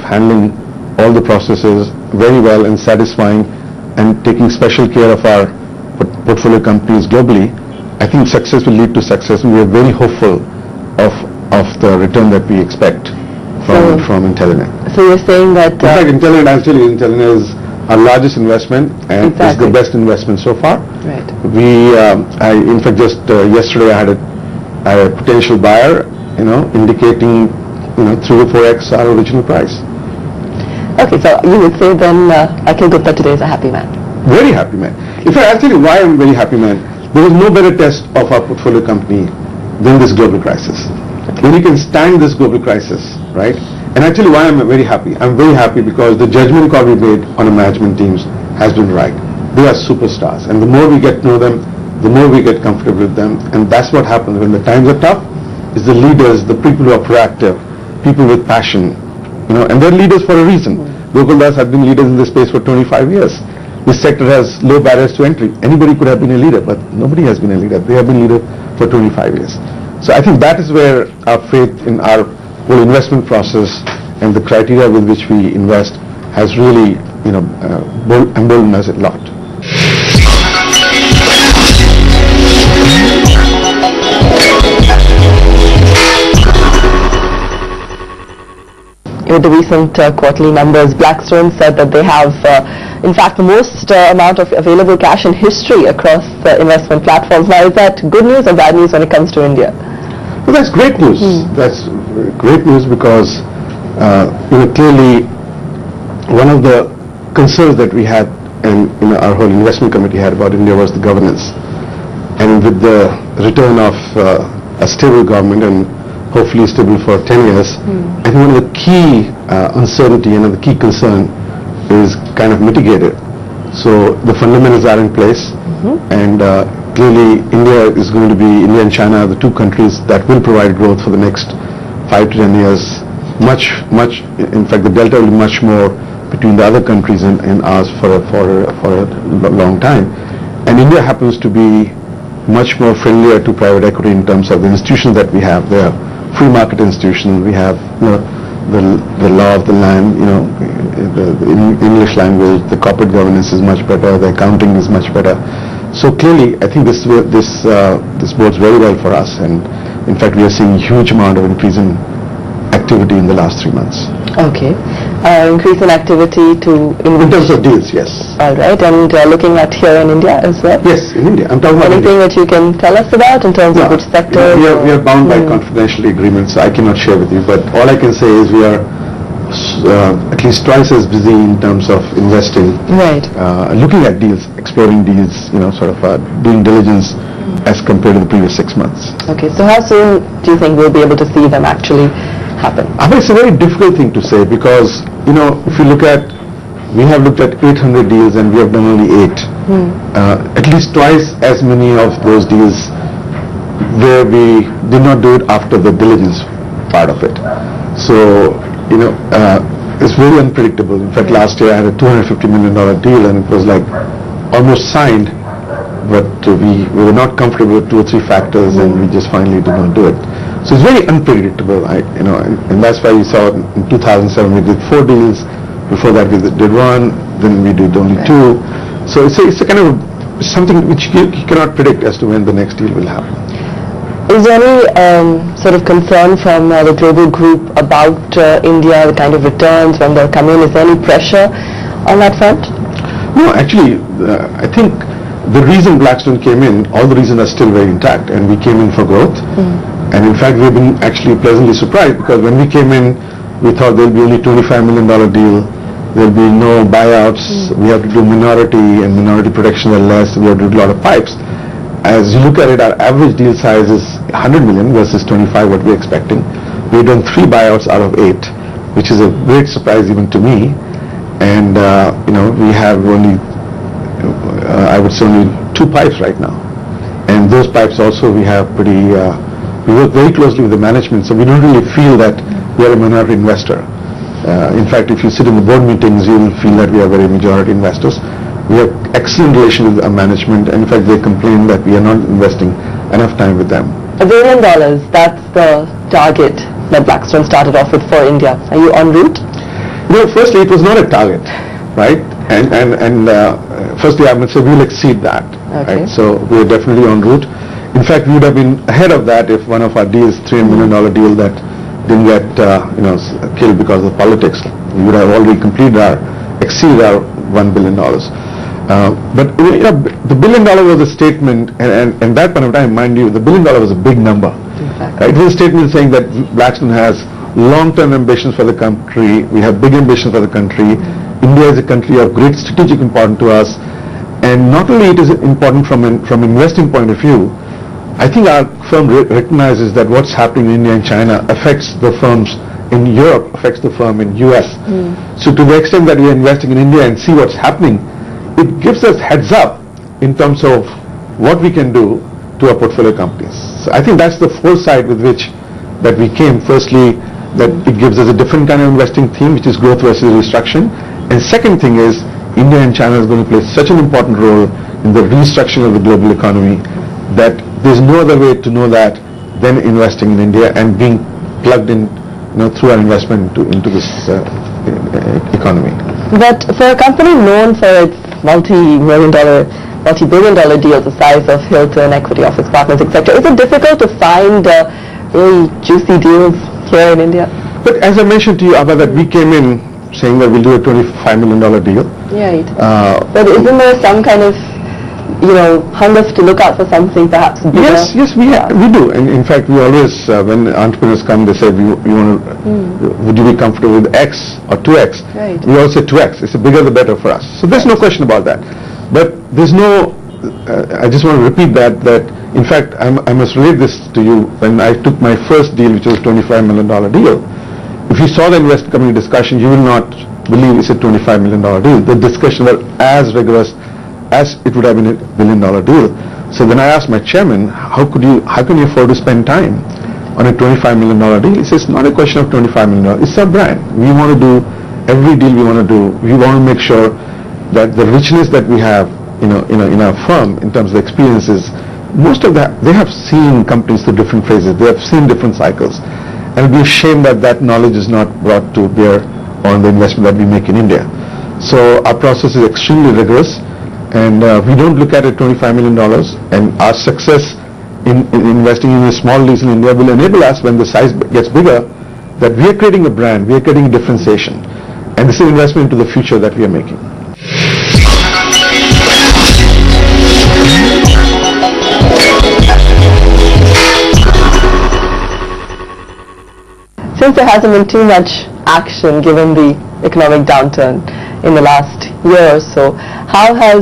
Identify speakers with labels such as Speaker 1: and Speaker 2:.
Speaker 1: handling all the processes very well and satisfying and taking special care of our portfolio companies globally, I think success will lead to success, and we are very hopeful of the return that we expect from Intellinet.
Speaker 2: So you're saying that...
Speaker 1: in fact, Intellinet, I'll tell you, Intellinet is our largest investment and is the best investment so far.
Speaker 2: Right.
Speaker 1: In fact, just yesterday I had a potential buyer, indicating, 3 to 4x our original price.
Speaker 2: Okay, so you would say then Akhil Gupta today is a happy man.
Speaker 1: Very happy man. In fact, I'll tell you why I'm very happy man. There was no better test of our portfolio company than this global crisis. When you can stand this global crisis, right? And I'll tell you why I'm very happy. I'm very happy because the judgment call we made on our management teams has been right. They are superstars, and the more we get to know them, the more we get comfortable with them, and that's what happens when the times are tough. Is the leaders, the people who are proactive, people with passion, and they're leaders for a reason. Gokuldas have been leaders in this space for 25 years. This sector has low barriers to entry. Anybody could have been a leader, but nobody has been a leader. They have been leader for 25 years. So I think that is where our faith in our whole investment process and the criteria with which we invest has really, emboldened us a lot.
Speaker 2: With the recent quarterly numbers, Blackstone said that they have, in fact, the most amount of available cash in history across investment platforms. Now, is that good news or bad news when it comes to India?
Speaker 1: Well, that's great news. That's great news because, clearly, one of the concerns that we had and our whole investment committee had about India was the governance. And with the return of a stable government and hopefully stable for 10 years, I think one of the key uncertainty and the key concern is kind of mitigated. So the fundamentals are in place, and clearly India and China are the two countries that will provide growth for the next 5 to 10 years. In fact, the delta will be much more between the other countries and ours for a long time. And India happens to be much more friendlier to private equity in terms of the institutions that we have there. Free market institutions, we have the law of the land, the English language, the corporate governance is much better, the accounting is much better. So clearly, I think this bodes very well for us, and in fact, we are seeing a huge amount of increase in activity in the last 3 months.
Speaker 2: Okay, increase in activity
Speaker 1: in terms of deals, yes.
Speaker 2: All right, and looking at here in India as well.
Speaker 1: Yes, in India. I'm talking about
Speaker 2: anything that you can tell us about in terms of which sector?
Speaker 1: We are bound by confidentiality agreements, so I cannot share with you. But all I can say is we are at least twice as busy in terms of investing, looking at deals, exploring deals, doing diligence as compared to the previous 6 months.
Speaker 2: Okay, so how soon do you think we'll be able to see them actually happen?
Speaker 1: I mean, it's a very difficult thing to say because, if you we have looked at 800 deals and we have done only 8. At least twice as many of those deals where we did not do it after the diligence part of it. So, it's very unpredictable. In fact, last year I had a $250 million deal and it was like almost signed, but we were not comfortable with 2 or 3 factors and we just finally did not do it. So it's very unpredictable, and that's why you saw in 2007 we did 4 deals. Before that we did 1, then we did only 2. So it's a kind of something which you cannot predict as to when the next deal will happen.
Speaker 2: Is there any sort of concern from the global group about India, the kind of returns when they'll come in? Is there any pressure on that front?
Speaker 1: No, actually, I think the reason Blackstone came in, all the reasons are still very intact, and we came in for growth. And in fact, we've been actually pleasantly surprised because when we came in, we thought there'll be only $25 million deal. There'll be no buyouts. We have to do minority, and minority protections are less. We have to do a lot of pipes. As you look at it, our average deal size is 100 million versus 25 what we're expecting. We've done 3 buyouts out of 8, which is a great surprise even to me. And we have only, I would say only 2 pipes right now. And those pipes also we have pretty, we work very closely with the management, so we don't really feel that we are a minority investor. In fact, if you sit in the board meetings, you'll feel that we are very majority investors. We have excellent relation with our management, and in fact, they complain that we are not investing enough time with them.
Speaker 2: $1 billion, that's the target that Blackstone started off with for India. Are you en route?
Speaker 1: Firstly, it was not a target, right? And firstly, I would say we'll exceed that.
Speaker 2: Okay.
Speaker 1: Right? So we are definitely en route. In fact, we would have been ahead of that if one of our deals, $300 million deal that didn't get killed because of politics. We would have already exceeded our $1 billion. But the $1 billion was a statement, and that point of time, mind you, the $1 billion was a big number.
Speaker 2: Exactly.
Speaker 1: It was a statement saying that Blackstone has long-term ambitions for the country. We have big ambitions for the country. India is a country of great strategic importance to us, and not only it is important from investing point of view. I think our firm recognizes that what's happening in India and China affects the firms in Europe, affects the firm in US. So to the extent that we are investing in India and see what's happening, it gives us heads up in terms of what we can do to our portfolio companies. So I think that's the foresight with which that we came. Firstly, that it gives us a different kind of investing theme, which is growth versus restructuring. And second thing is, India and China is going to play such an important role in the restructuring of the global economy that there's no other way to know that than investing in India and being plugged in through our investment into this economy.
Speaker 2: But for a company known for its multi-billion dollar deals the size of Hilton, Equity Office Partners, etc., is it difficult to find really juicy deals here in India?
Speaker 1: But as I mentioned to you, Abha, that we came in saying that we'll do a $25 million deal.
Speaker 2: Right. But isn't there some kind of hunger to look out for something perhaps bigger?
Speaker 1: Yes, we do. And in fact, we always, when entrepreneurs come, they say, would you be comfortable with X or 2X?
Speaker 2: Right.
Speaker 1: We all say 2X. It's the bigger the better for us. So there's no question about that. But there's no, I just want to repeat that in fact, I must relate this to you. When I took my first deal, which was a $25 million deal, if you saw the investment committee discussion, you will not believe it's a $25 million deal. The discussions were as rigorous as it would have been a $1 billion deal. So then I asked my chairman, how can you afford to spend time on a $25 million deal? He says, it's not a question of $25 million. It's our brand. We want to do every deal we want to do. We want to make sure that the richness that we have, in our firm in terms of experiences, most of that, they have seen companies through different phases. They have seen different cycles. And it would be a shame that that knowledge is not brought to bear on the investment that we make in India. So our process is extremely rigorous. And we don't look at it $25 million, and our success in investing in a small deals in India will enable us, when the size gets bigger, that we are creating a brand, we are creating a differentiation. And this is an investment into the future that we are making.
Speaker 2: Since there hasn't been too much action given the economic downturn in the last year or so, how has